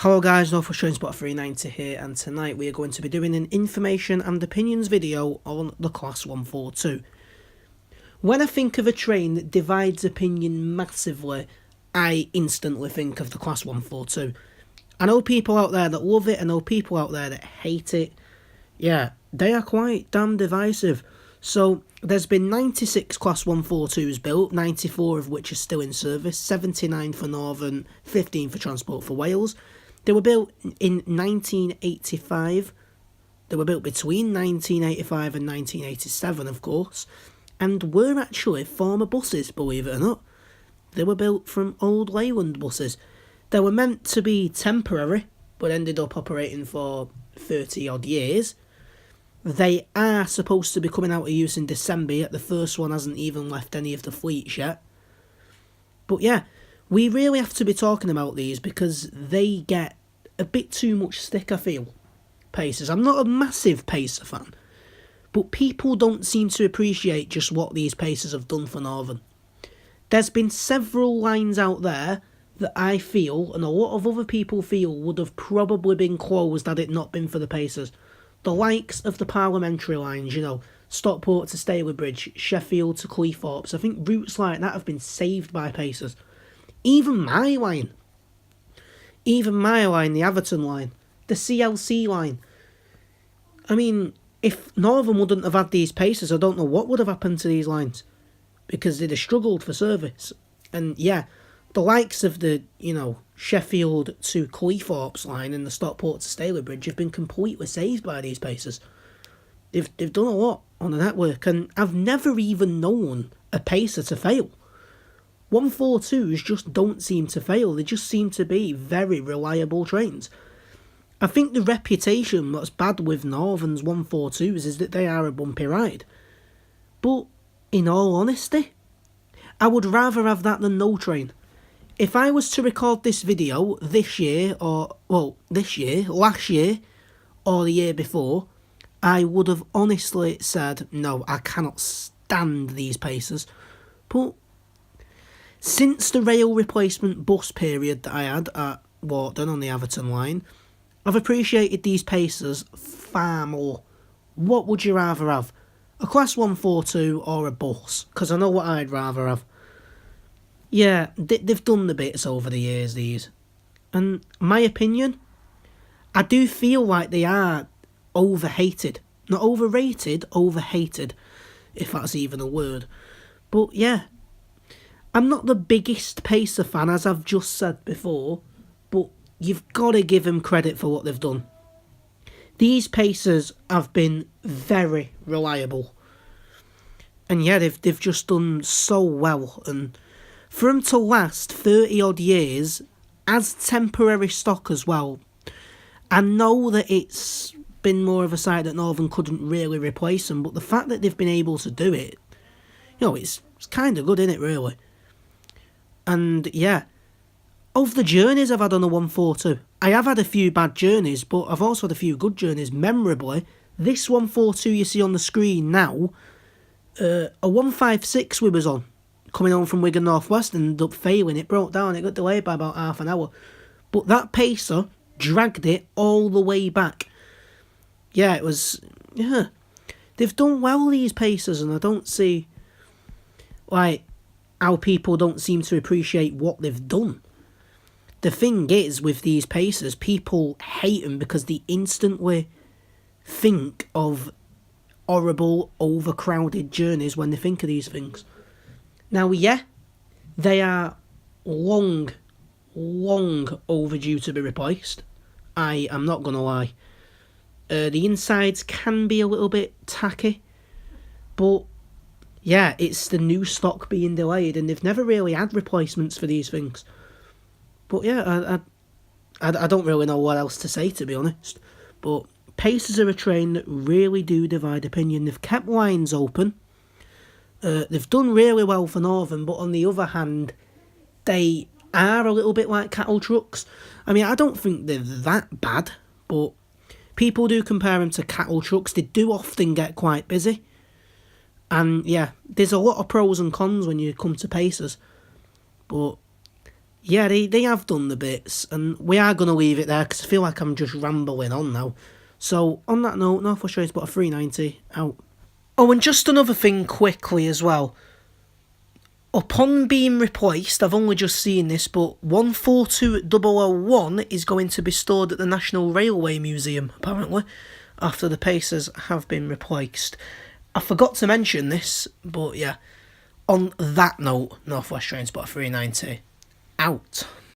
Hello guys, Norfolk Trainspot 390 here, and tonight we are going to be doing an information and opinions video on the Class 142. When I think of a train that divides opinion massively, I instantly think of the Class 142. I know people out there that love it, I know people out there that hate it. Yeah, they are quite damn divisive. So, there's been 96 Class 142s built, 94 of which are still in service, 79 for Northern, 15 for Transport for Wales. They were built in 1985. They were built between 1985 and 1987, of course, and were actually former buses, believe it or not. They were built from old Leyland buses. They were meant to be temporary, but ended up operating for 30 odd years. They are supposed to be coming out of use in December, yet the first one hasn't even left any of the fleets yet. But yeah, we really have to be talking about these because they get a bit too much stick, I feel. Pacers. I'm not a massive Pacer fan, but people don't seem to appreciate just what these Pacers have done for Northern. There's been several lines out there that I feel, and a lot of other people feel, would have probably been closed had it not been for the Pacers. The likes of the parliamentary lines, Stockport to Stalybridge, Sheffield to Cleethorpes. I think routes like that have been saved by Pacers. Even my line, the Atherton line, the CLC line. I mean, if Northern wouldn't have had these Pacers, I don't know what would have happened to these lines, because they'd have struggled for service. And yeah, the likes of the, Sheffield to Cleethorpes line and the Stockport to Stalybridge have been completely saved by these Pacers. They've done a lot on the network, and I've never even known a Pacer to fail. 142s just don't seem to fail. They just seem to be very reliable trains. I think the reputation that's bad with Northern's 142s is that they are a bumpy ride. But, in all honesty, I would rather have that than no train. If I was to record this video last year, or the year before, I would have honestly said, no, I cannot stand these Pacers. But since the rail replacement bus period that I had at Wharton on the Atherton line, I've appreciated these Pacers far more. What would you rather have? A Class 142 or a bus? Because I know what I'd rather have. Yeah, they've done the bits over the years, these. And my opinion, I do feel like they are overhated. Not overrated, overhated, if that's even a word. But yeah, I'm not the biggest Pacer fan, as I've just said before, but you've got to give them credit for what they've done. These Pacers have been very reliable. And yeah, they've just done so well. And for them to last 30 odd years as temporary stock as well, I know that it's been more of a site that Northern couldn't really replace them, but the fact that they've been able to do it, it's kind of good, isn't it, really? And yeah, of the journeys I've had on a 142, I have had a few bad journeys, but I've also had a few good journeys. Memorably, this 142 you see on the screen now, a 156 we was on, coming on from Wigan North West, and ended up failing. It broke down, it got delayed by about half an hour. But that Pacer dragged it all the way back. Yeah, they've done well, these Pacers, and I don't see, how people don't seem to appreciate what they've done. The thing is, with these Pacers, people hate them because they instantly think of horrible, overcrowded journeys when they think of these things. Now, yeah, they are long overdue to be replaced. I am not going to lie. The insides can be a little bit tacky, but yeah, it's the new stock being delayed, and they've never really had replacements for these things. But yeah, I don't really know what else to say, to be honest. But Pacers are a train that really do divide opinion. They've kept lines open. They've done really well for Northern, but on the other hand, they are a little bit like cattle trucks. I mean, I don't think they're that bad, but people do compare them to cattle trucks. They do often get quite busy. And yeah, there's a lot of pros and cons when you come to Pacers. But Yeah, they have done the bits, and we are going to leave it there because I feel like I'm just rambling on now. So, on that note, North West Train Spotter 390 out. Oh, and just another thing quickly as well. Upon being replaced, I've only just seen this, but 142001 is going to be stored at the National Railway Museum, apparently, after the Pacers have been replaced. I forgot to mention this, but yeah. On that note, North West Train Spotter 390 out.